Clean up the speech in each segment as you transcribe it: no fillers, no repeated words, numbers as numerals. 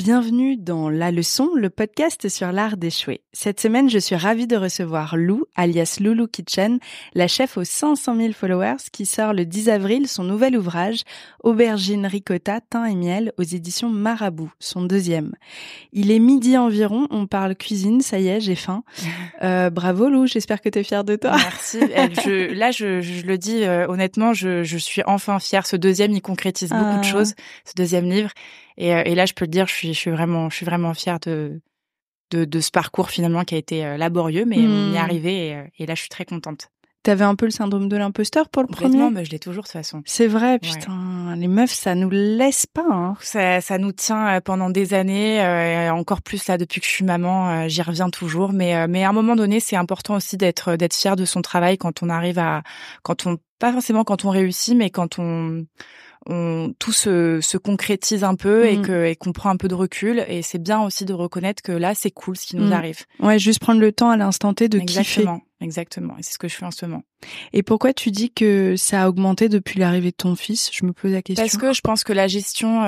Bienvenue dans La Leçon, le podcast sur l'art d'échouer. Cette semaine, je suis ravie de recevoir Lou, alias Loulou Kitchen, la chef aux 500 000 followers qui sort le 10 avril son nouvel ouvrage Aubergine, ricotta, thym et miel aux éditions Marabout, son deuxième. Il est midi environ, on parle cuisine, ça y est, j'ai faim. Bravo Lou, j'espère que t'es fière de toi. Merci. Je le dis honnêtement, je suis enfin fière. Ce deuxième, il concrétise beaucoup de choses, ce deuxième livre. Et là, je peux le dire, je suis vraiment fière de ce parcours finalement qui a été laborieux, mais on y est arrivé et là, je suis très contente. T'avais un peu le syndrome de l'imposteur pour le premier ? Complètement, mais je l'ai toujours de toute façon. C'est vrai, putain, ouais. Les meufs, ça nous laisse pas. Hein. Ça nous tient pendant des années, encore plus là depuis que je suis maman, j'y reviens toujours. Mais à un moment donné, c'est important aussi d'être fière de son travail quand on arrive pas forcément quand on réussit, mais quand tout se concrétise un peu et qu'on prend un peu de recul. Et c'est bien aussi de reconnaître que là, c'est cool ce qui nous arrive. Ouais, juste prendre le temps à l'instant T de kiffer. Exactement. Et c'est ce que je fais en ce moment. Et pourquoi tu dis que ça a augmenté depuis l'arrivée de ton fils ? Je me pose la question. Parce que je pense que la gestion,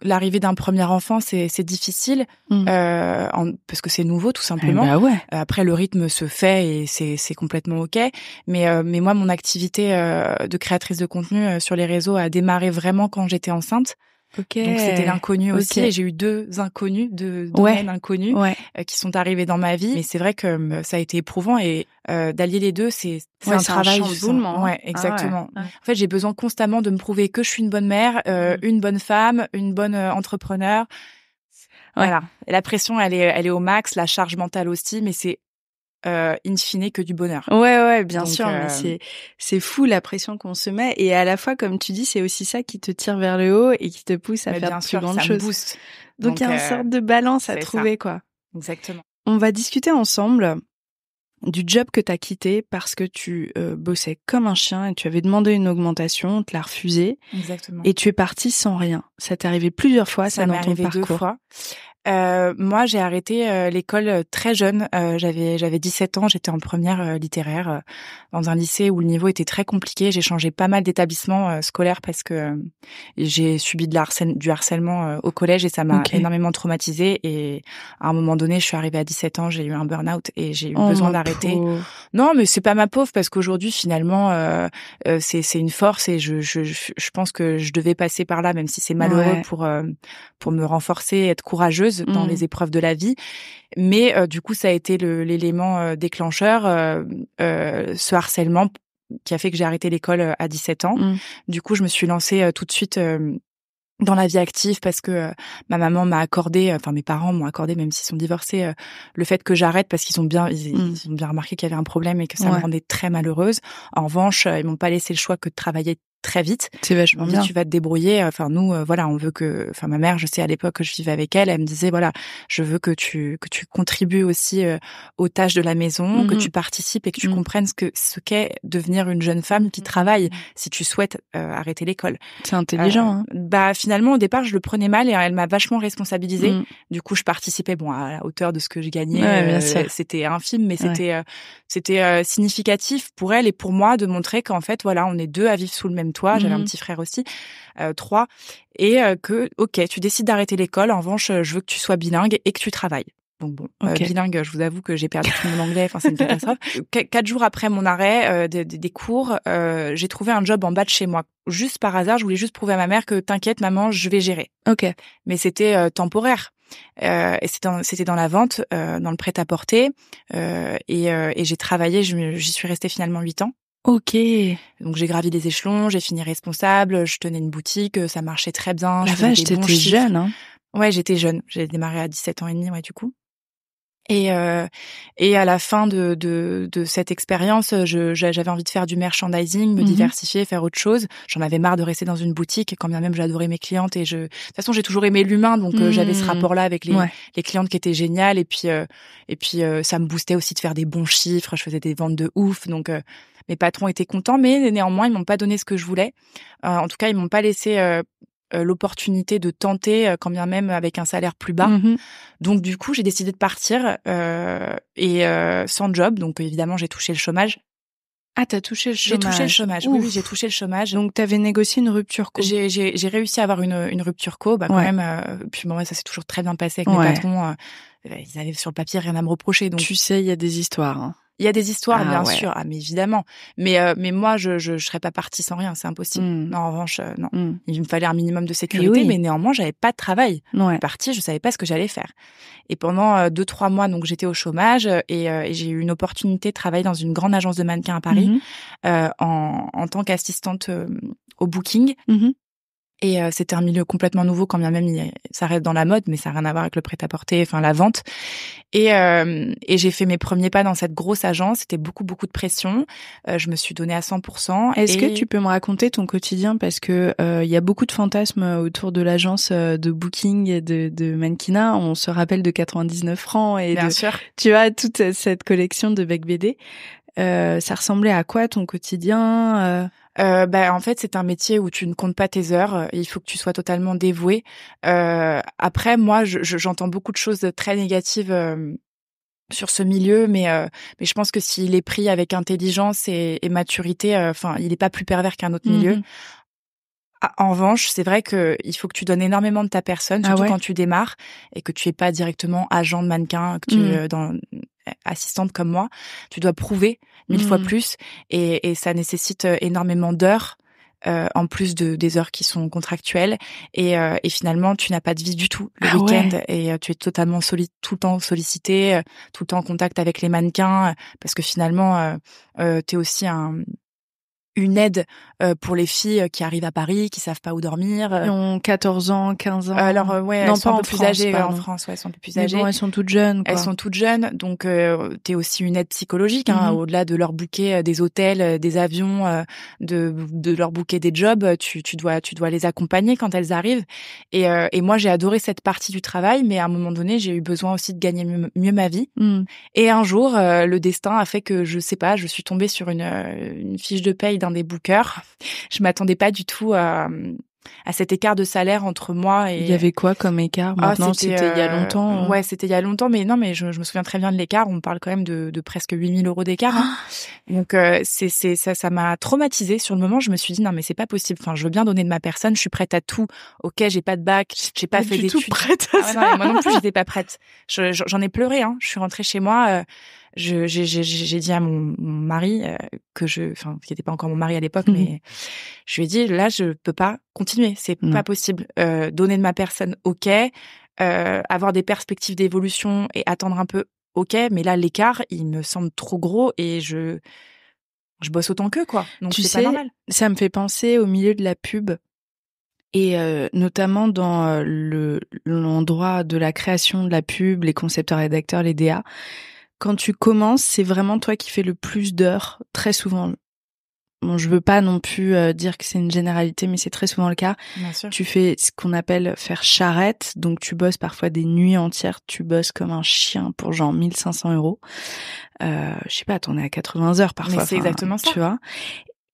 l'arrivée d'un premier enfant, c'est difficile, parce que c'est nouveau tout simplement. Bah ouais. Après, le rythme se fait et c'est complètement ok. Mais moi, mon activité de créatrice de contenu sur les réseaux a démarré vraiment quand j'étais enceinte. Okay. Donc c'était l'inconnu aussi, et j'ai eu deux domaines inconnus qui sont arrivés dans ma vie. Mais c'est vrai que ça a été éprouvant et d'allier les deux, c'est un travail. Ouais, exactement. Ah ouais. En fait, j'ai besoin constamment de me prouver que je suis une bonne mère, une bonne femme, une bonne entrepreneur. Voilà. Et la pression, elle est au max, la charge mentale aussi, mais c'est in fine que du bonheur. Ouais, bien sûr, mais c'est fou la pression qu'on se met, et à la fois, comme tu dis, c'est aussi ça qui te tire vers le haut et qui te pousse à faire de plus grandes choses. Booste. Donc il y a une sorte de balance à trouver, quoi. Exactement. On va discuter ensemble du job que t'as quitté parce que tu bossais comme un chien et tu avais demandé une augmentation, on te l'a refusé. Exactement. Et tu es partie sans rien. Ça t'est arrivé plusieurs fois, ça dans ton parcours. 2 fois. Moi, j'ai arrêté l'école très jeune. J'avais 17 ans. J'étais en première littéraire dans un lycée où le niveau était très compliqué. J'ai changé pas mal d'établissements scolaires parce que j'ai subi du harcèlement au collège et ça m'a énormément traumatisée. Et à un moment donné, je suis arrivée à 17 ans, j'ai eu un burn-out et j'ai eu besoin d'arrêter. Non, mais c'est pas ma pauvre, parce qu'aujourd'hui, finalement, c'est une force et je pense que je devais passer par là, même si c'est malheureux pour me renforcer, être courageuse dans les épreuves de la vie. Mais du coup, ça a été l'élément déclencheur, ce harcèlement qui a fait que j'ai arrêté l'école à 17 ans. Du coup, je me suis lancée tout de suite dans la vie active parce que ma maman m'a accordé, enfin mes parents m'ont accordé, même s'ils sont divorcés, le fait que j'arrête parce qu'ils ont bien remarqué qu'il y avait un problème et que ça me rendait très malheureuse. En revanche, ils m'ont pas laissé le choix que de travailler très vite. C'est vachement bien. Tu vas te débrouiller. Enfin, nous, voilà, on veut que, enfin, ma mère, je sais, à l'époque que je vivais avec elle, elle me disait, voilà, je veux que tu contribues aussi aux tâches de la maison, que tu participes et que tu comprennes ce qu'est devenir une jeune femme qui travaille si tu souhaites arrêter l'école. C'est intelligent, hein. Bah, finalement, au départ, je le prenais mal et elle m'a vachement responsabilisée. Du coup, je participais, bon, à la hauteur de ce que je gagnais. C'était infime, mais c'était significatif pour elle et pour moi de montrer qu'en fait, voilà, on est deux à vivre sous le même toit. J'avais un petit frère aussi, 3, et que, ok, tu décides d'arrêter l'école. En revanche, je veux que tu sois bilingue et que tu travailles. Donc bon, bilingue, je vous avoue que j'ai perdu tout mon anglais. Enfin, c'est une catastrophe. 4 jours après mon arrêt des cours, j'ai trouvé un job en bas de chez moi. Juste par hasard, je voulais juste prouver à ma mère que t'inquiète, maman, je vais gérer. Ok. Mais c'était temporaire. Et c'était dans la vente, dans le prêt-à-porter. Et j'ai travaillé. J'y suis restée finalement 8 ans. Ok. Donc j'ai gravi les échelons, j'ai fini responsable, je tenais une boutique, ça marchait très bien. La vache, t'étais jeune, hein. Ouais, j'étais jeune. J'ai démarré à 17 ans et demi, du coup. Et à la fin de cette expérience, j'avais envie de faire du merchandising, me diversifier, faire autre chose. J'en avais marre de rester dans une boutique, quand bien même j'adorais mes clientes et de toute façon j'ai toujours aimé l'humain, donc j'avais ce rapport-là avec les clientes qui étaient géniales, et puis ça me boostait aussi de faire des bons chiffres, je faisais des ventes de ouf, donc mes patrons étaient contents, mais néanmoins ils m'ont pas donné ce que je voulais. En tout cas, ils m'ont pas laissé l'opportunité de tenter, quand bien même avec un salaire plus bas. Donc du coup, j'ai décidé de partir sans job. Donc évidemment, j'ai touché le chômage. Ah, t'as touché le chômage. J'ai touché le chômage. Oui, j'ai touché le chômage. Donc, t'avais négocié une rupture co. J'ai réussi à avoir une rupture co. Quand même. Puis bon, ça s'est toujours très bien passé avec mes patrons. Ils avaient sur le papier rien à me reprocher. Donc tu sais, il y a des histoires. Hein. Il y a des histoires, bien sûr. Ah, mais évidemment. Mais moi, je serais pas partie sans rien. C'est impossible. Non, en revanche, non. Il me fallait un minimum de sécurité, mais néanmoins, j'avais pas de travail. Je suis partie, je savais pas ce que j'allais faire. Et pendant 2-3 mois, donc, j'étais au chômage et j'ai eu une opportunité de travailler dans une grande agence de mannequins à Paris, en tant qu'assistante au booking. Et c'était un milieu complètement nouveau, quand bien même ça reste dans la mode, mais ça n'a rien à voir avec le prêt-à-porter, enfin la vente. Et j'ai fait mes premiers pas dans cette grosse agence. C'était beaucoup de pression. Je me suis donnée à 100%. Est-ce que tu peux me raconter ton quotidien, parce que il y a beaucoup de fantasmes autour de l'agence de booking et de mannequinat. On se rappelle de 99 francs et bien sûr. Tu as toute cette collection de Bec BD. Ça ressemblait à quoi ton quotidien En fait, c'est un métier où tu ne comptes pas tes heures. Il faut que tu sois totalement dévoué. Après, moi, j'entends beaucoup de choses très négatives sur ce milieu, mais je pense que s'il est pris avec intelligence et maturité, il est pas plus pervers qu'un autre milieu. En revanche, c'est vrai que il faut que tu donnes énormément de ta personne, surtout quand tu démarres et que tu es pas directement agent de mannequin, que tu es assistante comme moi. Tu dois prouver 1000 fois plus et ça nécessite énormément d'heures en plus des heures qui sont contractuelles et finalement tu n'as pas de vie du tout le week-end et tu es totalement tout le temps sollicité, tout le temps en contact avec les mannequins parce que finalement t'es aussi une aide pour les filles qui arrivent à Paris, qui savent pas où dormir. Ils ont 14 ans, 15 ans. Alors non, elles sont un peu plus âgées en France, elles sont un peu plus âgées. Mais bon, elles sont toutes jeunes, quoi. Elles sont toutes jeunes, donc t'es aussi une aide psychologique, au-delà de leur booker des hôtels, des avions, de leur booker des jobs, tu dois les accompagner quand elles arrivent. Et moi j'ai adoré cette partie du travail, mais à un moment donné, j'ai eu besoin aussi de gagner mieux ma vie. Et un jour, le destin a fait que je suis tombée sur une fiche de paye d'un des bookers. Je m'attendais pas du tout à cet écart de salaire entre moi et... Il y avait quoi comme écart? Maintenant, c'était il y a longtemps. Ouais, c'était il y a longtemps, mais non, mais je me souviens très bien de l'écart. On parle quand même de presque 8 000 € d'écart. Donc, ça m'a traumatisée. Sur le moment, je me suis dit, non, mais c'est pas possible. Enfin, je veux bien donner de ma personne. Je suis prête à tout. Ok, j'ai pas de bac. J'ai pas fait d'études. Prête à ça. Non, moi non plus, j'étais pas prête. J'en ai pleuré, hein. Je suis rentrée chez moi. J'ai dit à mon mari qui était pas encore mon mari à l'époque, mais je lui ai dit, là, je peux pas continuer, c'est pas possible. Donner de ma personne, ok, avoir des perspectives d'évolution et attendre un peu, ok, mais là, l'écart, il me semble trop gros et je bosse autant qu'eux, quoi. Donc c'est pas normal. Ça me fait penser au milieu de la pub. Et notamment dans l'endroit de la création de la pub, les concepteurs, rédacteurs, les DA. Quand tu commences, c'est vraiment toi qui fais le plus d'heures, très souvent. Bon, je veux pas non plus dire que c'est une généralité, mais c'est très souvent le cas. Bien sûr. Tu fais ce qu'on appelle faire charrette, donc tu bosses parfois des nuits entières, tu bosses comme un chien pour genre 1 500 €. Je sais pas, t'en es à 80 heures parfois. Mais c'est exactement ça. Tu vois.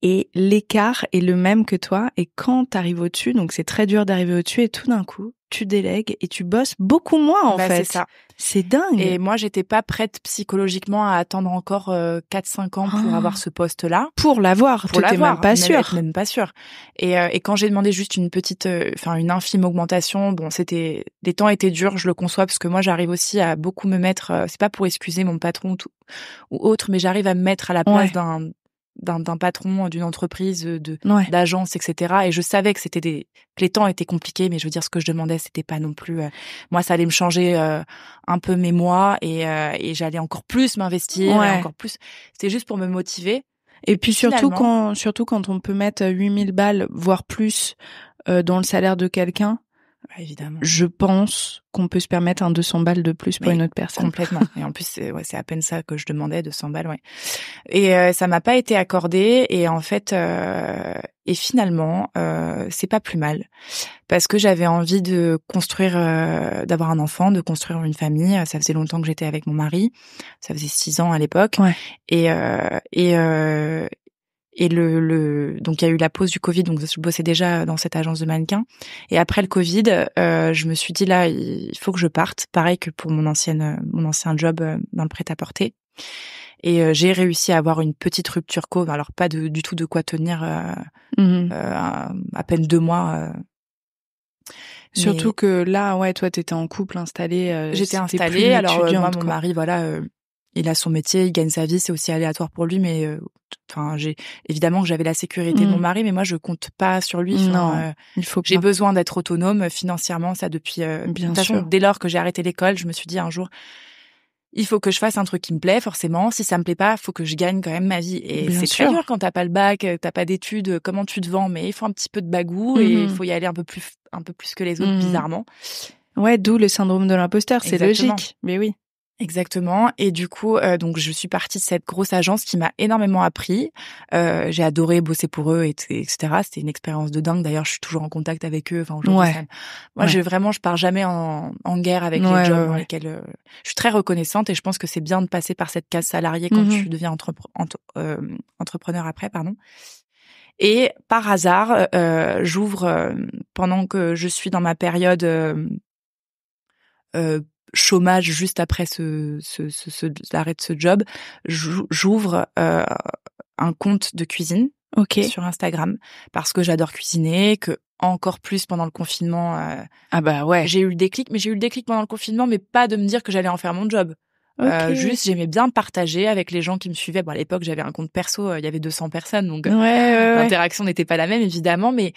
Et l'écart est le même que toi, et quand t'arrives au-dessus, donc c'est très dur d'arriver au-dessus, et tout d'un coup, tu délègues et tu bosses beaucoup moins en fait. C'est ça. C'est dingue. Et moi, j'étais pas prête psychologiquement à attendre encore 4-5 ans pour avoir ce poste-là. Pour l'avoir, t'étais même pas sûre. Même pas sûre. Et quand j'ai demandé juste une petite, une infime augmentation, bon, les temps étaient durs, je le conçois, parce que moi, j'arrive aussi à beaucoup me mettre, c'est pas pour excuser mon patron ou autre, mais j'arrive à me mettre à la place d'un patron d'une entreprise, d'agence, etc. Et je savais que que les temps étaient compliqués, mais je veux dire, ce que je demandais, c'était pas non plus, moi, ça allait me changer un peu mes mois et j'allais encore plus m'investir, et encore plus. C'était juste pour me motiver. Et puis surtout quand on peut mettre 8 000 balles, voire plus, dans le salaire de quelqu'un. Évidemment. Je pense qu'on peut se permettre un 200 balles de plus pour une autre personne. Complètement. Et en plus, c'est à peine ça que je demandais, 200 balles, ouais. Et ça m'a pas été accordé. Et en fait, et finalement, c'est pas plus mal. Parce que j'avais envie de construire, d'avoir un enfant, de construire une famille. Ça faisait longtemps que j'étais avec mon mari. Ça faisait 6 ans à l'époque. Ouais. Et donc il y a eu la pause du Covid, donc je bossais déjà dans cette agence de mannequins. Et après le Covid, je me suis dit là, il faut que je parte. Pareil que pour mon ancien job dans le prêt-à-porter. Et j'ai réussi à avoir une petite rupture co, alors pas du tout de quoi tenir à peine 2 mois. Surtout que là, ouais, toi, t'étais en couple installé. J'étais c'était installée. plus Alors moi, l'étudiante, mon quoi. mari, voilà, il a son métier, il gagne sa vie, c'est aussi aléatoire pour lui, mais enfin, j'ai évidemment que j'avais la sécurité de mon mari, mais moi, je compte pas sur lui. Non, il faut j'ai pas. besoin d'être autonome financièrement, ça depuis. Bien de toute façon, sûr. dès lors que j'ai arrêté l'école, je me suis dit un jour, il faut que je fasse un truc qui me plaît, forcément. Si ça me plaît pas, faut que je gagne quand même ma vie. Et Bien c'est sûr. très dur quand t'as pas le bac, t'as pas d'études, comment tu te vends, mais il faut un petit peu de bagou et il faut y aller un peu plus que les autres, bizarrement. Ouais, d'où le syndrome de l'imposteur, c'est Exactement. logique. Mais oui. Exactement. Et du coup, donc je suis partie de cette grosse agence qui m'a énormément appris. J'ai adoré bosser pour eux, etc. C'était une expérience de dingue. D'ailleurs, je suis toujours en contact avec eux. Enfin, aujourd'hui, moi, je pars jamais en guerre avec les jobs dans lesquels je suis très reconnaissante. Et je pense que c'est bien de passer par cette case salariée quand tu deviens entrepreneur après, pardon. Et par hasard, j'ouvre pendant que je suis dans ma période chômage juste après l'arrêt de ce job, j'ouvre un compte de cuisine sur Instagram parce que j'adore cuisiner, que encore plus pendant le confinement. Ah bah ouais. J'ai eu le déclic pendant le confinement, mais pas de me dire que j'allais en faire mon job. Juste, j'aimais bien partager avec les gens qui me suivaient. Bon, à l'époque, j'avais un compte perso, il y avait 200 personnes, donc l'interaction n'était pas la même, évidemment, mais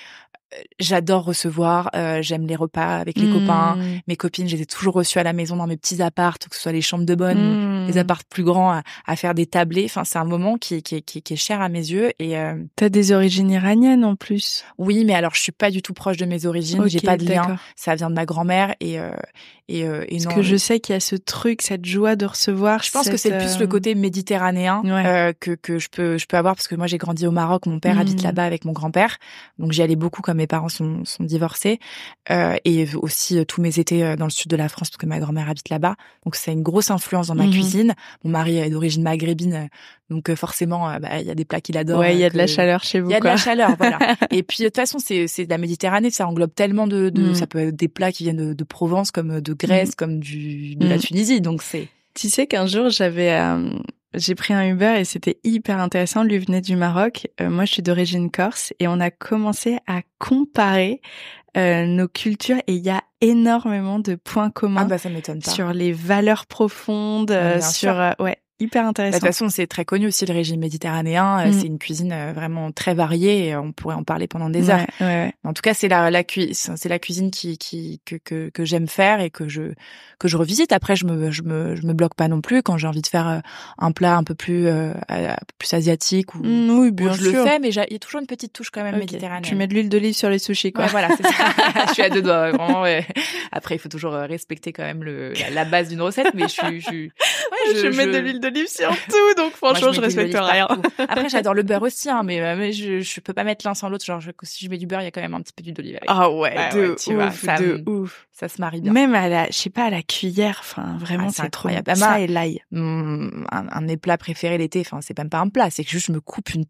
j'adore recevoir, j'aime les repas avec les copains, mes copines, je les ai toujours reçues à la maison dans mes petits appartes, que ce soit les chambres de bonne, les appartes plus grands, à faire des tablés. Enfin, c'est un moment qui est cher à mes yeux. Et t'as des origines iraniennes en plus. Oui, mais alors je suis pas du tout proche de mes origines. J'ai pas de lien. Ça vient de ma grand-mère et Parce non. que je sais qu'il y a ce truc, cette joie de recevoir. Je pense que c'est plus le côté méditerranéen que je peux avoir parce que moi j'ai grandi au Maroc. Mon père habite là-bas avec mon grand-père, donc j'y allais beaucoup quand mes parents sont divorcés et aussi tous mes étés dans le sud de la France parce que ma grand-mère habite là-bas. Donc c'est une grosse influence dans ma cuisine. Mon mari est d'origine maghrébine, donc forcément il y a des plats qu'il adore. Ouais, il y a de la chaleur chez vous. Il y a de la chaleur, voilà. Et puis de toute façon c'est de la Méditerranée, ça englobe tellement de ça peut être des plats qui viennent de Provence comme de Grèce comme de la Tunisie. Donc c'est. Tu sais qu'un jour j'ai pris un Uber et c'était hyper intéressant. Lui venait du Maroc, moi je suis d'origine corse et on a commencé à comparer nos cultures et il y a énormément de points communs. Ah bah ça m'étonne pas. Sur les valeurs profondes, hyper intéressant. De toute façon, c'est très connu aussi le régime méditerranéen. C'est une cuisine vraiment très variée. Et on pourrait en parler pendant des heures. Ouais. En tout cas, c'est la cuisine que j'aime faire et que je revisite. Après, je me bloque pas non plus quand j'ai envie de faire un plat un peu plus asiatique ou oui, bien je sûr. le fais, mais il y a toujours une petite touche quand même méditerranéenne. Tu mets de l'huile d'olive sur les sushis, quoi. Ouais, voilà, c'est ça. Je suis à 2 doigts, vraiment. Ouais. Après, il faut toujours respecter quand même la base d'une recette, mais je mets de l'huile d'olive sur tout, donc franchement, je respecte rien. Après, j'adore le beurre aussi, hein, mais je peux pas mettre l'un sans l'autre. Genre, si je mets du beurre, il y a quand même un petit peu d'huile d'olive avec. Ah ouais, ouf. Ça se marie bien. Même à la cuillère, enfin, vraiment, c'est trop incroyable. Ça et l'ail. Un de mes plats préférés l'été, enfin, c'est même pas un plat, c'est que juste je me coupe une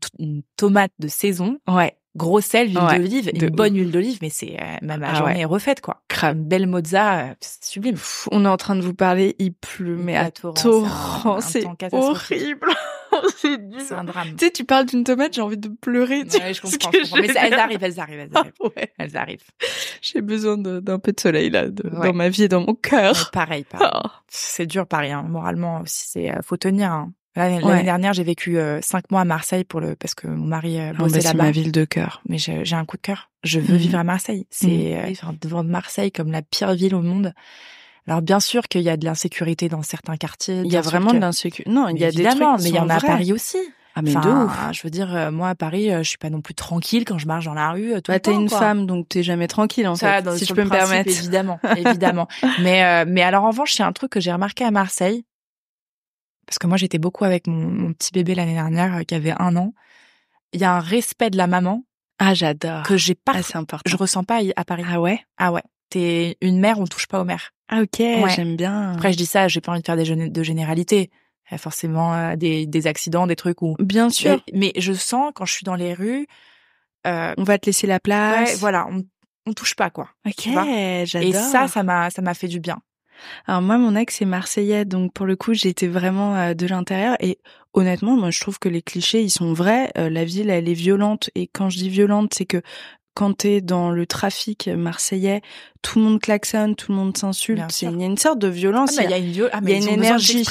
tomate de saison. Ouais. Gros sel, huile d'olive, une bonne huile d'olive, mais c'est ma journée est refaite, quoi. Une belle mozza, c'est sublime. On est en train de vous parler, il pleut, mais à torrent, c'est horrible. C'est un drame. Tu sais, tu parles d'une tomate, j'ai envie de pleurer. Ouais, je comprends. Mais elles arrivent. Ouais. Elles arrivent. J'ai besoin d'un peu de soleil, là, dans ma vie et dans mon cœur. Ouais, pareil. C'est dur, Paris, hein. Moralement aussi, faut tenir, hein. L'année dernière, j'ai vécu 5 mois à Marseille parce que mon mari bossait là-bas. C'est ma ville de cœur. Mais j'ai un coup de cœur. Je veux vivre à Marseille. C'est devant Marseille comme la pire ville au monde. Alors bien sûr qu'il y a de l'insécurité dans certains quartiers. Il y a vraiment de l'insécurité. Non, il y a des trucs mais il y en a à Paris aussi. Ah mais de ouf. Je veux dire, moi à Paris, je suis pas non plus tranquille quand je marche dans la rue. Tout le temps, t'es une femme, donc t'es jamais tranquille en fait. Si je peux me permettre. Évidemment. Mais alors en revanche, il y a un truc que j'ai remarqué à Marseille. Parce que moi, j'étais beaucoup avec mon petit bébé l'année dernière, qui avait 1 an. Il y a un respect de la maman. Ah, j'adore. Que j'ai pas. C'est important. Je ressens pas à Paris. Ah ouais? Ah ouais. T'es une mère, on touche pas aux mères. Ah ok, j'aime bien. Après, je dis ça, j'ai pas envie de faire de généralité. Il y a forcément des accidents, des trucs où. Bien sûr. Mais je sens, quand je suis dans les rues. On va te laisser la place. Ouais, voilà. On touche pas, quoi. Ok, j'adore. Et ça m'a fait du bien. Alors moi, mon ex est marseillais, donc pour le coup, j'étais vraiment de l'intérieur. Et honnêtement, moi, je trouve que les clichés, ils sont vrais. La ville, elle est violente. Et quand je dis violente, c'est que quand t'es dans le trafic marseillais, tout le monde klaxonne, tout le monde s'insulte. Il y a une sorte de violence. Il y a une énergie.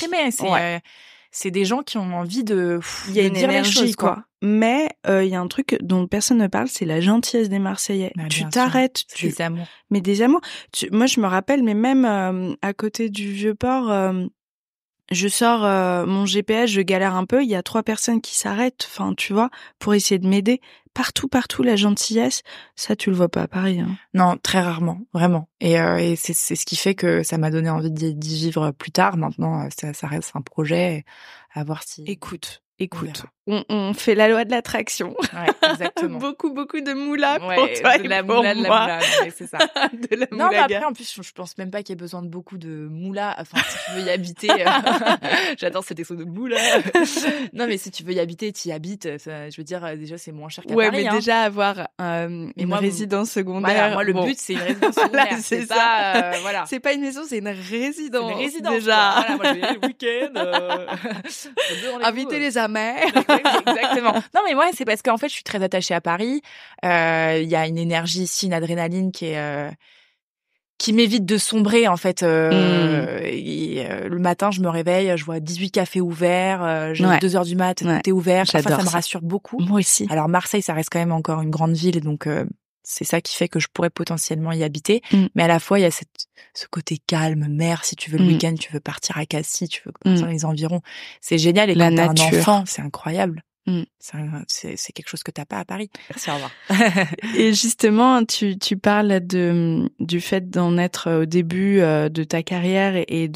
C'est des gens qui ont envie de dire les choses, quoi. Mais il y a un truc dont personne ne parle, c'est la gentillesse des Marseillais. Tu t'arrêtes, des amours. Mais des amours. Moi, je me rappelle, mais même à côté du Vieux-Port, je sors mon GPS, je galère un peu. Il y a 3 personnes qui s'arrêtent, enfin, tu vois, pour essayer de m'aider. Partout, la gentillesse, ça, tu le vois pas à Paris. Hein. Non, très rarement, vraiment. Et c'est ce qui fait que ça m'a donné envie d'y vivre plus tard. Maintenant, ça reste un projet à voir si... Écoute, on fait la loi de l'attraction. Ouais, exactement. beaucoup de moula pour toi de et la pour moula, moi. De la moula, c'est ça. De la non, mais moulaga. après, en plus, je pense même pas qu'il y ait besoin de beaucoup de moula. Enfin, si tu veux y habiter, j'adore cet exo de moula. Non, mais si tu veux y habiter, t'y habites. Je veux dire, déjà, c'est moins cher qu'à Paris. Mais déjà avoir une résidence secondaire. Voilà, moi, le but, c'est une résidence secondaire. Voilà, c'est ça. Voilà. C'est pas une maison, c'est une résidence. C'est une résidence, déjà. Voilà, moi, je vais aller le week-end. Inviter les amers. Exactement. Non, mais moi, c'est parce qu'en fait, je suis très attachée à Paris. Il y a une énergie ici, une adrénaline qui m'évite de sombrer, en fait. Le matin, je me réveille, je vois 18 cafés ouverts, j'ai 2h du mat, tout est ouvert. Parfois, ça me rassure beaucoup. Moi aussi. Alors, Marseille, ça reste quand même encore une grande ville, donc c'est ça qui fait que je pourrais potentiellement y habiter. Mais à la fois, il y a ce côté calme, mer, si tu veux le week-end, tu veux partir à Cassis, tu veux partir dans les environs. C'est génial. Et quand t'as un enfant, c'est incroyable. C'est quelque chose que t'as pas à Paris. Merci, au revoir. Et justement, tu parles du fait d'en être au début de ta carrière et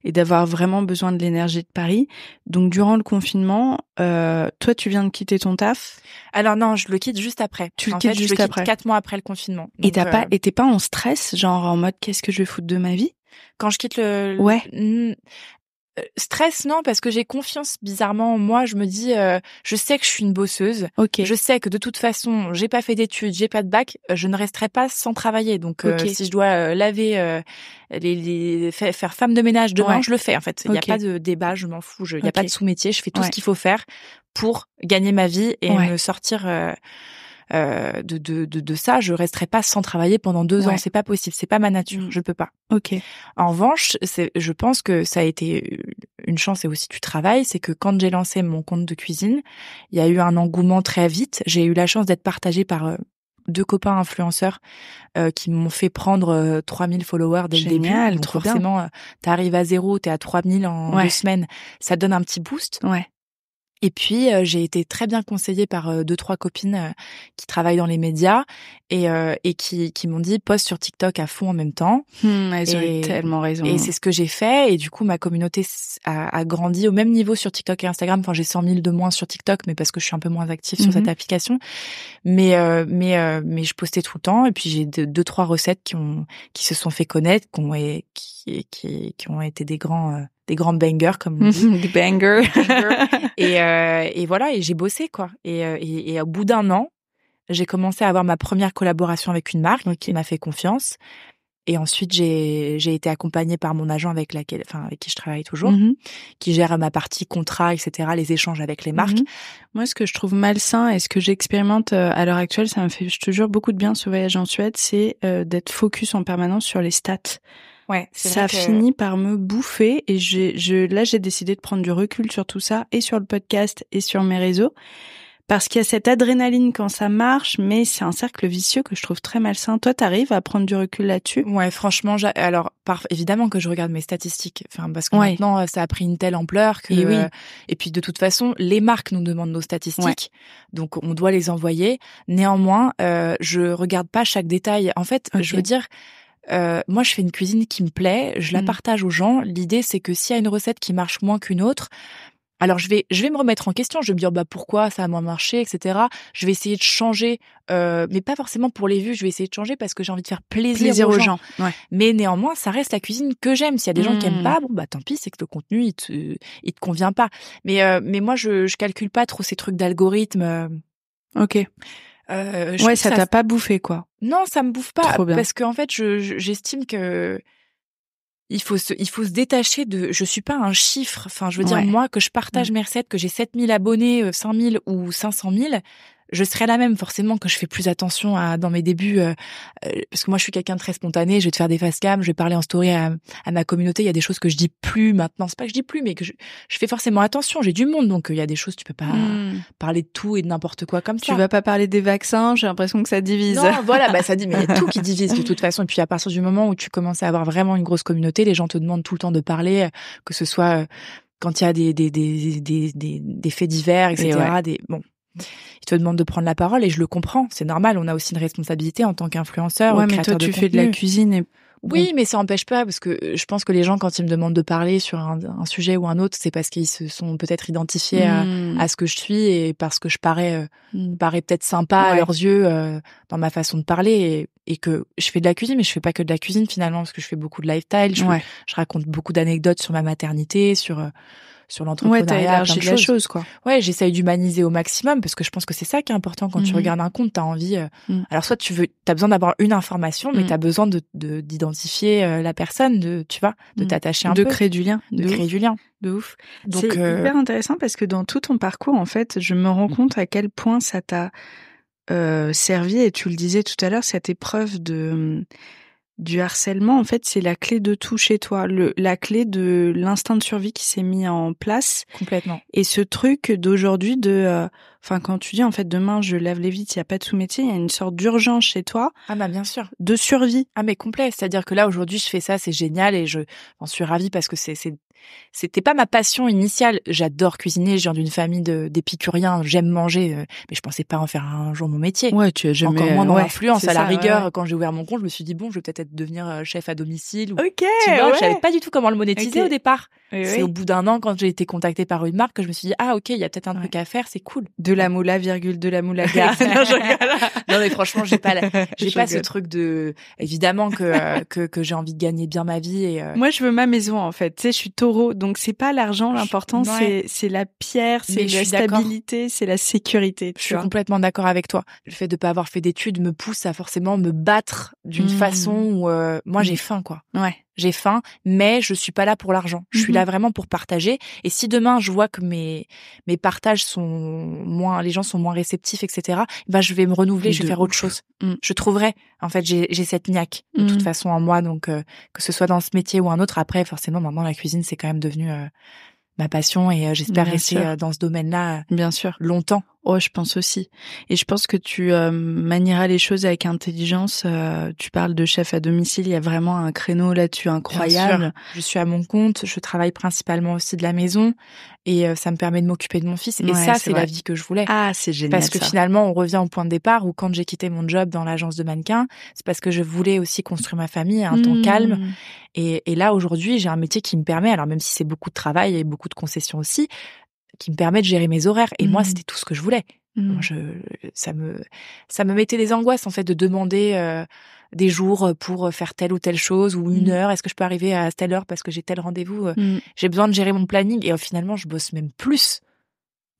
d'avoir vraiment besoin de l'énergie de Paris. Donc, durant le confinement, toi, tu viens de quitter ton taf? Alors non, je le quitte juste après. Tu le quittes juste après? 4 mois après le confinement. Donc, et t'es pas en stress, genre en mode qu'est-ce que je vais foutre de ma vie? Quand je quitte Ouais. Stress, non, parce que j'ai confiance bizarrement en moi. Je me dis, je sais que je suis une bosseuse. Okay. Je sais que de toute façon, j'ai pas fait d'études, j'ai pas de bac, je ne resterai pas sans travailler. Donc, si je dois laver, faire femme de ménage demain, je le fais. En fait, il y a pas de débat, je m'en fous. Il y a pas de sous-métier. Je fais tout ce qu'il faut faire pour gagner ma vie et me sortir. De ça, je resterai pas sans travailler pendant 2 ans. C'est pas possible, c'est pas ma nature, je peux pas. Ok. En revanche, je pense que ça a été une chance et aussi du travail, c'est que quand j'ai lancé mon compte de cuisine, il y a eu un engouement très vite. J'ai eu la chance d'être partagée par 2 copains influenceurs qui m'ont fait prendre 3000 followers dès le début. Donc trop forcément, bien. T'arrives à 0, t'es à 3000 en 2 semaines. Ça donne un petit boost. Ouais. Et puis j'ai été très bien conseillée par 2-3 copines qui travaillent dans les médias et qui m'ont dit poste sur TikTok à fond en même temps. Elles ont tellement raison. Et c'est ce que j'ai fait et du coup ma communauté a grandi au même niveau sur TikTok et Instagram. Enfin j'ai 100 000 de moins sur TikTok, mais parce que je suis un peu moins active sur cette application. Mais je postais tout le temps et puis j'ai 2-3 recettes qui se sont fait connaître, qui ont été des grands bangers comme on dit. Des bangers. Et voilà, et j'ai bossé quoi. Et au bout d'1 an, j'ai commencé à avoir ma première collaboration avec une marque qui m'a fait confiance. Et ensuite j'ai été accompagnée par mon agent avec qui je travaille toujours, qui gère ma partie contrat, etc., les échanges avec les marques. Moi, ce que je trouve malsain et ce que j'expérimente à l'heure actuelle, ça me fait, je te jure, beaucoup de bien ce voyage en Suède, c'est d'être focus en permanence sur les stats. Ouais, ça finit par me bouffer et là j'ai décidé de prendre du recul sur tout ça et sur le podcast et sur mes réseaux parce qu'il y a cette adrénaline quand ça marche, mais c'est un cercle vicieux que je trouve très malsain. Toi, t'arrives à prendre du recul là-dessus? Ouais, franchement, alors évidemment que je regarde mes statistiques, parce que maintenant ça a pris une telle ampleur que et puis de toute façon, les marques nous demandent nos statistiques, donc on doit les envoyer. Néanmoins, je regarde pas chaque détail. En fait, je veux dire. Moi, je fais une cuisine qui me plaît, je la partage aux gens. L'idée, c'est que s'il y a une recette qui marche moins qu'une autre, alors je vais me remettre en question. Je vais me dire pourquoi ça a moins marché, etc. Je vais essayer de changer, mais pas forcément pour les vues. Je vais essayer de changer parce que j'ai envie de faire plaisir aux gens. Ouais. Mais néanmoins, ça reste la cuisine que j'aime. S'il y a des gens qui aiment pas, tant pis, c'est que le contenu il te convient pas. Mais moi, je calcule pas trop ces trucs d'algorithme. Ok. Ça t'a pas bouffé, quoi. Non, ça me bouffe pas. Parce qu'en fait, j'estime que il faut se détacher de, je suis pas un chiffre. Enfin, je veux dire, moi, que je partage mes recettes, que j'ai 7000 abonnés, 5000 ou 500 000, je serais la même. Forcément que je fais plus attention dans mes débuts, parce que moi, je suis quelqu'un de très spontané. Je vais te faire des face cam, je vais parler en story à ma communauté. Il y a des choses que je dis plus maintenant. C'est pas que je dis plus, mais que je fais forcément attention. J'ai du monde, donc il y a des choses, tu peux pas parler de tout et de n'importe quoi comme ça. Tu vas pas parler des vaccins, j'ai l'impression que ça divise. Non, voilà, ça dit, mais il y a tout qui divise de toute façon. Et puis à partir du moment où tu commences à avoir vraiment une grosse communauté, les gens te demandent tout le temps de parler, que ce soit quand il y a des faits divers, etc. Ils te demandent de prendre la parole et je le comprends, c'est normal. On a aussi une responsabilité en tant qu'influenceur. Ouais, mais toi, tu fais de la cuisine et oui, mais ça n'empêche pas, parce que je pense que les gens, quand ils me demandent de parler sur un sujet ou un autre, c'est parce qu'ils se sont peut-être identifiés à ce que je suis et parce que je parais peut-être sympa à leurs yeux dans ma façon de parler et que je fais de la cuisine, mais je fais pas que de la cuisine finalement, parce que je fais beaucoup de lifestyle, je raconte beaucoup d'anecdotes sur ma maternité, sur l'entrepreneuriat, t'as élargi la chose, quoi. Ouais, j'essaye d'humaniser au maximum parce que je pense que c'est ça qui est important quand tu regardes un compte, t'as envie. Alors soit t'as besoin d'avoir une information, mais t'as besoin d'identifier la personne, tu vois, de t'attacher un peu, de créer du lien, de ouf. Donc c'est hyper intéressant parce que dans tout ton parcours, en fait, je me rends compte à quel point ça t'a servi, et tu le disais tout à l'heure, cette épreuve du harcèlement, en fait, c'est la clé de tout chez toi, la clé de l'instinct de survie qui s'est mis en place. Complètement. Et ce truc d'aujourd'hui quand tu dis, en fait, demain, je lève les vitres, il n'y a pas de sous-métier, il y a une sorte d'urgence chez toi. Ah, bah, bien sûr. De survie. Ah, mais complet. C'est-à-dire que là, aujourd'hui, je fais ça, c'est génial et je j'en suis ravie parce que c'était pas ma passion initiale. J'adore cuisiner, je viens d'une famille d'épicuriens, j'aime manger, mais je pensais pas en faire un jour mon métier. Ouais, tu as jamais... Encore moins dans l'influence. À la rigueur, quand j'ai ouvert mon compte, je me suis dit, bon, je vais peut-être devenir chef à domicile. Ok, tu vois, je savais pas du tout comment le monétiser au départ. C'est au bout d'1 an, quand j'ai été contactée par une marque, que je me suis dit, ah, ok, il y a peut-être un truc à faire, c'est cool. De la moula, de la moula gare. Non, mais franchement, j'ai pas ce truc de, évidemment que j'ai envie de gagner bien ma vie et Moi, je veux ma maison, en fait. Tu sais, je suis taureau, donc c'est pas l'argent, l'important, c'est la pierre, c'est la stabilité, c'est la sécurité. Je suis complètement d'accord avec toi. Le fait de pas avoir fait d'études me pousse à forcément me battre d'une façon où, moi, j'ai faim, quoi. Ouais. J'ai faim, mais je suis pas là pour l'argent. Je suis là vraiment pour partager. Et si demain je vois que mes partages les gens sont moins réceptifs, etc., je vais me renouveler, je vais faire autre chose. Je trouverai. En fait, j'ai cette niaque de toute façon en moi, donc que ce soit dans ce métier ou un autre. Après, forcément, maintenant la cuisine c'est quand même devenu ma passion et j'espère rester dans ce domaine-là. Bien sûr. Longtemps. Oh, je pense aussi. Et je pense que tu manieras les choses avec intelligence. Tu parles de chef à domicile, il y a vraiment un créneau là-dessus incroyable. Bien sûr. Je suis à mon compte, je travaille principalement aussi de la maison et ça me permet de m'occuper de mon fils. Et ça, c'est la vie que je voulais. Ah, c'est génial. Parce que finalement, on revient au point de départ où quand j'ai quitté mon job dans l'agence de mannequins, c'est parce que je voulais aussi construire ma famille à un temps calme. Et là, aujourd'hui, j'ai un métier qui me permet, alors même si c'est beaucoup de travail et beaucoup de concessions aussi, qui me permet de gérer mes horaires. Et moi, c'était tout ce que je voulais. Moi, ça me mettait des angoisses, en fait, de demander des jours pour faire telle ou telle chose ou une heure. Est-ce que je peux arriver à telle heure parce que j'ai tel rendez-vous? J'ai besoin de gérer mon planning et finalement, je bosse même plus.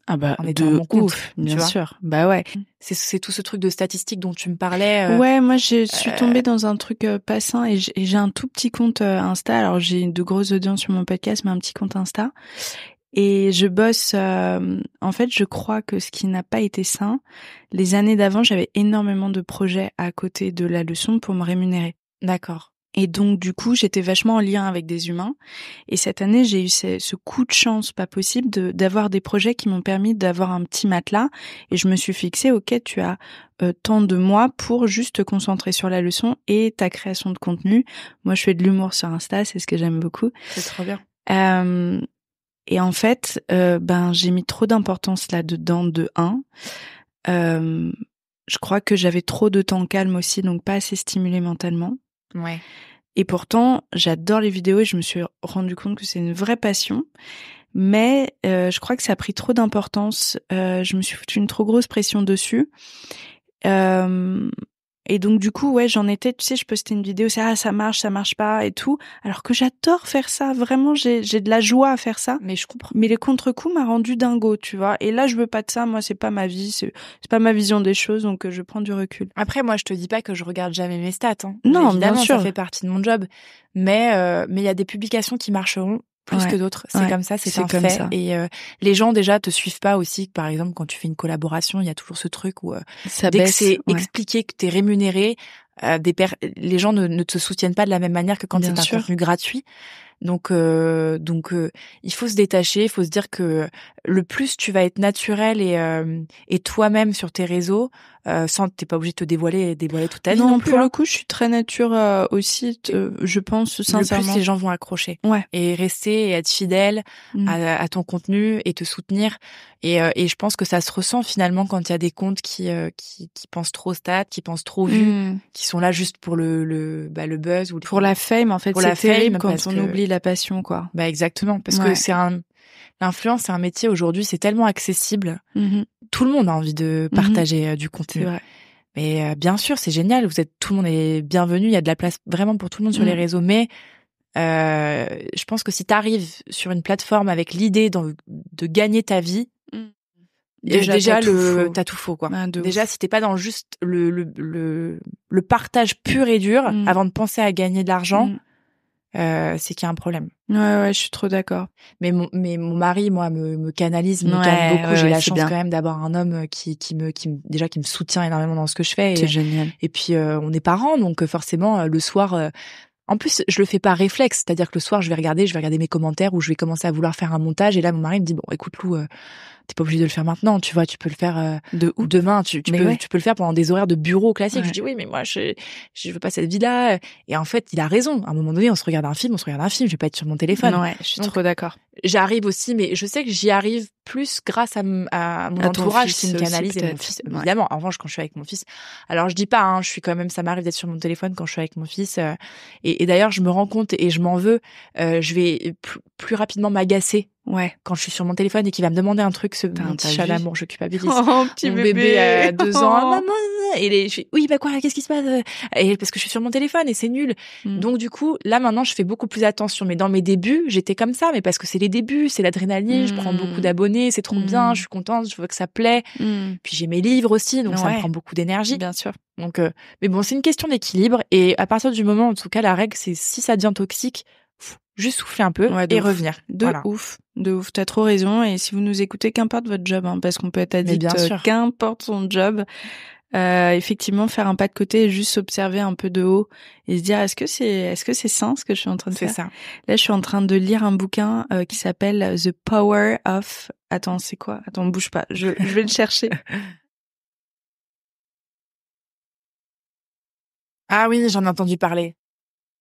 Ah bah, en étant à mon compte, bien sûr. Bah ouais. C'est tout ce truc de statistiques dont tu me parlais. Ouais, moi je suis tombée dans un truc pas sain et j'ai un tout petit compte Insta. Alors j'ai de grosses audiences sur mon podcast, mais un petit compte Insta. Et je bosse, en fait, je crois que ce qui n'a pas été sain, les années d'avant, j'avais énormément de projets à côté de la leçon pour me rémunérer. D'accord. Et donc, du coup, j'étais vachement en lien avec des humains. Et cette année, j'ai eu ce coup de chance pas possible d'avoir des projets qui m'ont permis d'avoir un petit matelas. Et je me suis fixé, ok, tu as tant de mois pour juste te concentrer sur la leçon et ta création de contenu. Moi, je fais de l'humour sur Insta, c'est ce que j'aime beaucoup. C'est trop bien. Et en fait, j'ai mis trop d'importance là-dedans de 1. Je crois que j'avais trop de temps calme aussi, donc pas assez stimulée mentalement. Ouais. Et pourtant, j'adore les vidéos et je me suis rendu compte que c'est une vraie passion. Mais je crois que ça a pris trop d'importance. Je me suis foutu une trop grosse pression dessus. Et donc du coup, ouais, j'en étais, tu sais, je postais une vidéo, c'est ça marche pas et tout, alors que j'adore faire ça, vraiment, j'ai de la joie à faire ça. Mais je comprends. Mais le contre-coup m'a rendu dingo, tu vois. Et là, je veux pas de ça, moi, c'est pas ma vie, c'est pas ma vision des choses, donc je prends du recul. Après, moi, je te dis pas que je regarde jamais mes stats. Hein. Non, évidemment, bien sûr. Ça fait partie de mon job. Mais il y a des publications qui marcheront plus que d'autres. C'est comme ça, c'est un comme fait. Ça. Et les gens déjà te suivent pas aussi. Par exemple, quand tu fais une collaboration, il y a toujours ce truc où ça dès baisse, que c'est expliqué que t'es rémunéré, les gens ne te soutiennent pas de la même manière que quand c'est un contenu gratuit. Donc il faut se détacher, il faut se dire que le plus tu vas être naturel et toi-même sur tes réseaux, sans t'es pas obligé de te dévoiler toute ta vie non plus. Pour le coup, je suis très nature aussi. Je pense sincèrement. Le plus les gens vont accrocher et rester et être fidèle à ton contenu et te soutenir. Et je pense que ça se ressent finalement quand il y a des comptes qui pensent trop stats, qui pensent trop vues, qui sont là juste pour le buzz ou pour la fame en fait. Pour c'est la terrible fame, quand on oublie la passion, quoi. Bah exactement, parce que l'influence, c'est un métier aujourd'hui, c'est tellement accessible. Tout le monde a envie de partager du contenu. C'est vrai. Mais bien sûr, c'est génial. Tout le monde est bienvenu. Il y a de la place vraiment pour tout le monde sur les réseaux. Mais je pense que si t'arrives sur une plateforme avec l'idée de gagner ta vie, déjà t'as tout faux, quoi. Déjà, si t'es pas dans juste le partage pur et dur avant de penser à gagner de l'argent. C'est qu'il y a un problème. Ouais, je suis trop d'accord. Mais mon mari, moi, me canalise, me calme beaucoup. J'ai la chance quand même d'avoir un homme qui me soutient énormément dans ce que je fais. C'est génial. Et puis on est parents, donc forcément le soir. En plus, je le fais par réflexe, c'est-à-dire que le soir, je vais regarder mes commentaires ou je vais commencer à vouloir faire un montage. Et là, mon mari me dit bon, écoute Lou, t'es pas obligé de le faire maintenant, tu vois, tu peux le faire demain, tu peux le faire pendant des horaires de bureau classiques. Je dis oui, mais moi je veux pas cette vie-là. Et en fait, il a raison. À un moment donné, on se regarde un film, je vais pas être sur mon téléphone. Ouais, je suis trop d'accord. J'arrive aussi, mais je sais que j'y arrive plus grâce à mon entourage qui me canalise et mon fils, évidemment. En revanche, quand je suis avec mon fils, alors je dis pas, je suis quand même, ça m'arrive d'être sur mon téléphone quand je suis avec mon fils. Et d'ailleurs, je me rends compte et je m'en veux. Je vais plus rapidement m'agacer. Quand je suis sur mon téléphone et qu'il va me demander un truc, mon petit chat d'amour, je culpabilise. Oh, petit mon bébé à 2 ans, maman. Et je fais, oui, bah quoi, qu'est-ce qui se passe? Et parce que je suis sur mon téléphone et c'est nul. Donc du coup, là maintenant, je fais beaucoup plus attention. Mais dans mes débuts, j'étais comme ça, mais parce que c'est les débuts, c'est l'adrénaline, je prends beaucoup d'abonnés, c'est trop bien, je suis contente, je veux que ça plaît. Puis j'ai mes livres aussi, donc ça me prend beaucoup d'énergie. Bien sûr. Donc, mais bon, c'est une question d'équilibre. Et à partir du moment, en tout cas, la règle, c'est si ça devient toxique, juste souffler un peu et revenir. De ouf. T'as trop raison. Et si vous nous écoutez, qu'importe votre job, parce qu'on peut être addict, qu'importe son job. Effectivement, faire un pas de côté et juste s'observer un peu de haut et se dire est-ce que c'est sain ce que je suis en train de faire. C'est ça. Là, je suis en train de lire un bouquin qui s'appelle The Power of. Attends, c'est quoi? Attends, bouge pas. Je vais le chercher. Ah oui, j'en ai entendu parler.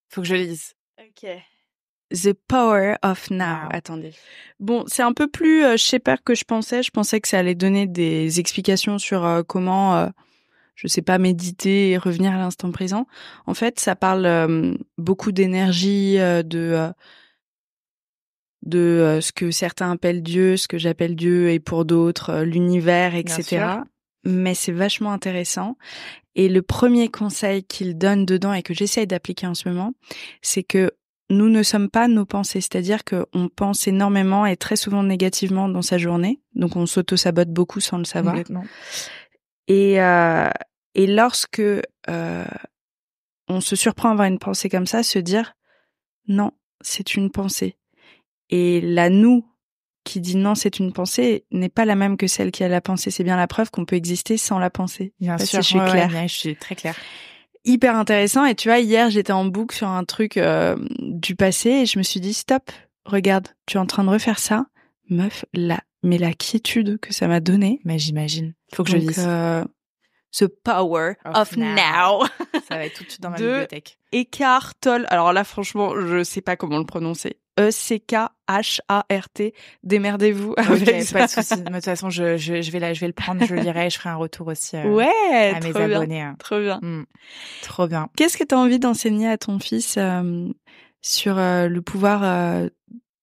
Faut que je lise. Ok. The Power of Now. Attendez. Bon, c'est un peu plus shaper que je pensais. Je pensais que ça allait donner des explications sur comment, je sais pas, méditer et revenir à l'instant présent. En fait, ça parle beaucoup d'énergie, de ce que certains appellent Dieu, ce que j'appelle Dieu et pour d'autres l'univers, etc. Mais c'est vachement intéressant. Et le premier conseil qu'il donne dedans et que j'essaye d'appliquer en ce moment, c'est que nous ne sommes pas nos pensées, c'est-à-dire qu'on pense énormément et très souvent négativement dans sa journée, donc on s'auto-sabote beaucoup sans le savoir. Complètement. Et lorsque on se surprend à avoir une pensée comme ça, se dire non, c'est une pensée. Et la nous qui dit non, c'est une pensée n'est pas la même que celle qui a la pensée. C'est bien la preuve qu'on peut exister sans la pensée. Bien sûr, je suis claire. Ouais, je suis très claire. Hyper intéressant. Et tu vois, hier, j'étais en boucle sur un truc du passé et je me suis dit, stop, regarde, tu es en train de refaire ça. Meuf, mais la quiétude que ça m'a donnée. Mais j'imagine. Faut que je lise. The Power of Now. Ça va être tout de suite dans ma bibliothèque. Eckhart Tolle. Alors là, franchement, je sais pas comment le prononcer. E-C-K-H-A-R-T. Démerdez-vous avec ça. Pas de souci. De toute façon, je vais le prendre, je le lirai et je ferai un retour aussi à mes abonnés. Trop bien. Trop bien. Qu'est-ce que tu as envie d'enseigner à ton fils sur le pouvoir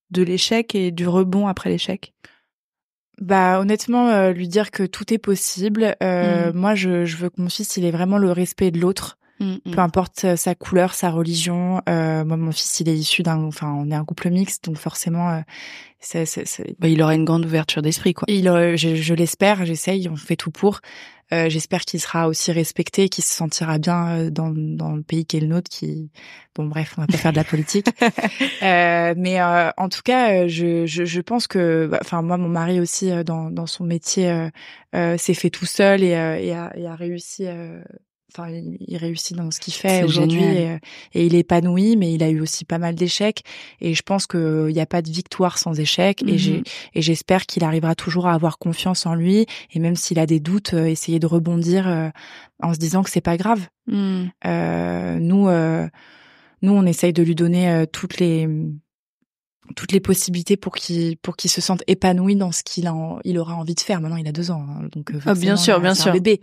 de l'échec et du rebond après l'échec? Bah honnêtement, lui dire que tout est possible. Moi, je veux que mon fils, il ait vraiment le respect de l'autre. Peu importe sa couleur, sa religion. Moi, mon fils, il est issu on est un couple mixte, donc forcément, Bah, il aura une grande ouverture d'esprit, quoi. Je l'espère, j'essaye, on fait tout pour. J'espère qu'il sera aussi respecté, qu'il se sentira bien dans le pays qui est le nôtre. Bon, bref, on va pas faire de la politique. Mais en tout cas, je pense que, moi, mon mari aussi, dans son métier, s'est fait tout seul et a réussi. Il réussit dans ce qu'il fait C'est aujourd'hui génial. et il est épanoui, mais il a eu aussi pas mal d'échecs. Et je pense qu'il n'y a pas de victoire sans échec. Et j'espère qu'il arrivera toujours à avoir confiance en lui. Et même s'il a des doutes, essayer de rebondir en se disant que c'est pas grave. Nous, on essaye de lui donner toutes les possibilités pour qu'il se sente épanoui dans ce il aura envie de faire. Maintenant, il a 2 ans, hein, donc Bien sûr, bien sûr. un bébé.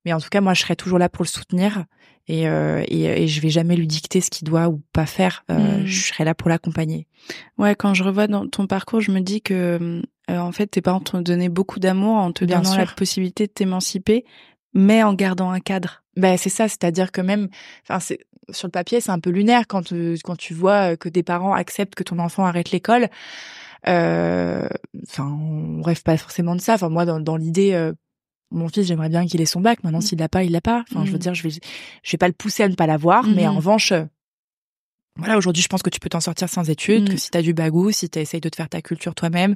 Mais en tout cas, moi, je serai toujours là pour le soutenir et je vais jamais lui dicter ce qu'il doit ou pas faire. Je serai là pour l'accompagner. Ouais, quand je revois dans ton parcours, je me dis que en fait, tes parents t'ont donné beaucoup d'amour en te donnant la possibilité de t'émanciper, mais en gardant un cadre. Ben c'est ça, c'est-à-dire que même, c'est sur le papier, c'est un peu lunaire quand tu vois que tes parents acceptent que ton enfant arrête l'école. On rêve pas forcément de ça. Moi, dans l'idée. Mon fils, j'aimerais bien qu'il ait son bac. Maintenant, s'il l'a pas, il l'a pas. Je veux dire, je vais pas le pousser à ne pas l'avoir, mais en revanche, voilà, aujourd'hui, je pense que tu peux t'en sortir sans études, que si t'as du bagou, si t'essayes de te faire ta culture toi-même,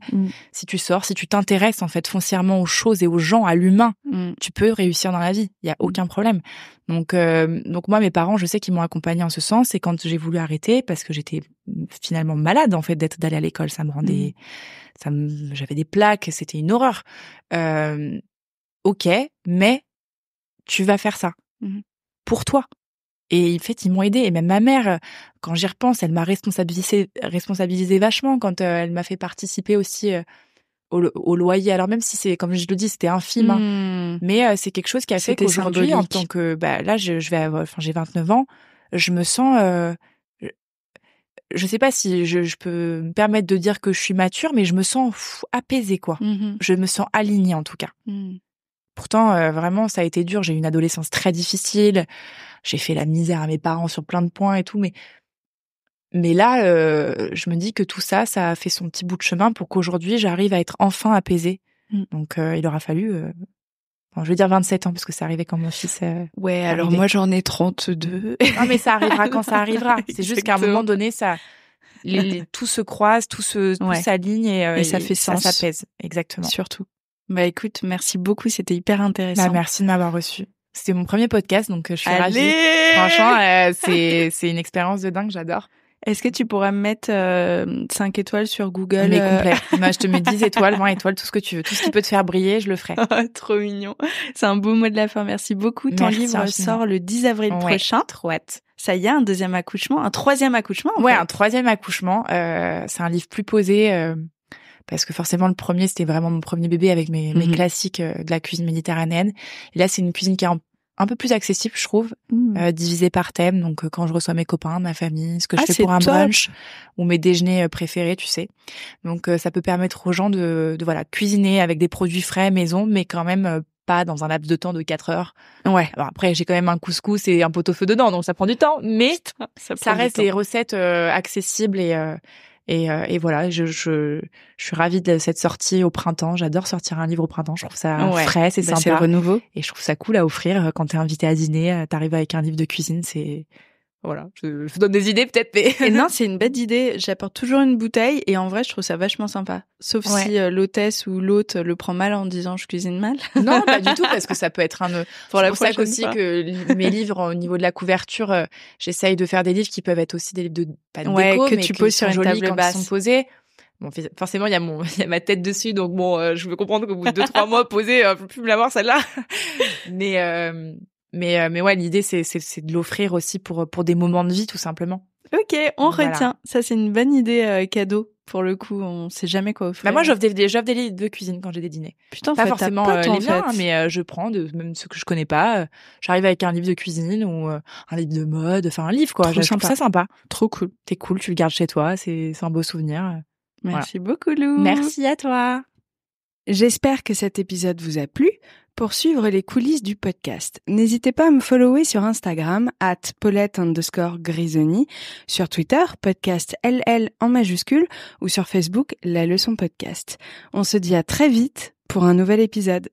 si tu sors, si tu t'intéresses, en fait, foncièrement aux choses et aux gens, à l'humain, tu peux réussir dans la vie. Il y a aucun problème. Donc moi, mes parents, je sais qu'ils m'ont accompagnée en ce sens, et quand j'ai voulu arrêter, parce que j'étais finalement malade, en fait, d'aller à l'école, ça me rendait, j'avais des plaques, c'était une horreur. Ok, mais tu vas faire ça pour toi. Et en fait, ils m'ont aidé. Et même ma mère, quand j'y repense, elle m'a responsabilisé vachement quand elle m'a fait participer aussi au loyer. Alors même si c'est, comme je le dis, c'était infime, hein, mais c'est quelque chose qui a fait qu'aujourd'hui, symbolique. En tant que, là, j'ai 29 ans, je me sens, je sais pas si je peux me permettre de dire que je suis mature, mais je me sens apaisée, quoi. Je me sens alignée, en tout cas. Pourtant, vraiment, ça a été dur. J'ai eu une adolescence très difficile. J'ai fait la misère à mes parents sur plein de points et tout. Mais là, je me dis que tout ça a fait son petit bout de chemin pour qu'aujourd'hui, j'arrive à être enfin apaisée. Donc, il aura fallu, je veux dire 27 ans, parce que ça arrivait quand mon fils ouais, alors moi, j'en ai 32. Non, mais ça arrivera quand ça arrivera. C'est juste qu'à un moment donné, tout se croise, tout s'aligne et ça fait sens. Ça s'apaise. Exactement. Surtout. Bah écoute, merci beaucoup, c'était hyper intéressant. Merci de m'avoir reçue. C'était mon premier podcast, donc je suis ravie. Franchement, c'est une expérience de dingue, j'adore. Est-ce que tu pourras me mettre 5 étoiles sur Google? Mais complet. Moi, je te mets 10 étoiles, 20 étoiles, tout ce que tu veux. Tout ce qui peut te faire briller, je le ferai. Trop mignon. C'est un beau mot de la fin. Merci beaucoup. Ton livre sort le 10 avril prochain. Trop hâte. Ça y est, un deuxième accouchement, un troisième accouchement. Un troisième accouchement. C'est un livre plus posé. Parce que forcément, le premier, c'était vraiment mon premier bébé avec mes classiques de la cuisine méditerranéenne. Et là, c'est une cuisine qui est un peu plus accessible, je trouve, divisée par thème. Donc, quand je reçois mes copains, ma famille, ce que je fais pour un brunch ou mes déjeuners préférés, tu sais. Donc, ça peut permettre aux gens de cuisiner avec des produits frais, maison, mais quand même pas dans un laps de temps de 4 heures. Ouais. Alors après, j'ai quand même un couscous et un pot-au-feu dedans, donc ça prend du temps. Mais ça reste des recettes accessibles et voilà, je suis ravie de cette sortie au printemps. J'adore sortir un livre au printemps. Je trouve ça frais, c'est sympa. C'est le renouveau. Et je trouve ça cool à offrir quand t'es invité à dîner. T'arrives avec un livre de cuisine, voilà. Je donne des idées peut-être, mais. Et non, c'est une bête idée. J'apporte toujours une bouteille et en vrai, je trouve ça vachement sympa. Sauf si l'hôtesse ou l'hôte le prend mal en disant je cuisine mal. Non, pas du tout, parce que ça peut être pour ça aussi que mes livres, au niveau de la couverture, j'essaye de faire des livres qui peuvent être aussi des livres de pas de déco, que mais tu poses sur une table basse. Ils sont posés. Bon, forcément, il y a ma tête dessus, donc bon, je veux comprendre qu'au bout de 2-3 mois posée, je peux plus me l'avoir celle-là. Mais ouais, l'idée c'est de l'offrir aussi pour des moments de vie, tout simplement. Ok, on retient. Ça, c'est une bonne idée cadeau. Pour le coup, on sait jamais quoi offrir. Moi, j'offre des livres de cuisine quand j'ai des dîners. Putain, pas forcément les miens, mais je prends même ceux que je connais pas. J'arrive avec un livre de cuisine ou un livre de mode, enfin un livre quoi. Je trouve ça sympa. Trop cool. T'es cool, tu le gardes chez toi, c'est un beau souvenir. Merci beaucoup, Lou. Merci à toi. J'espère que cet épisode vous a plu. Pour suivre les coulisses du podcast, n'hésitez pas à me follower sur Instagram @Paulette_Grisoni, sur Twitter, podcast LL en majuscule, ou sur Facebook, La Leçon Podcast. On se dit à très vite pour un nouvel épisode.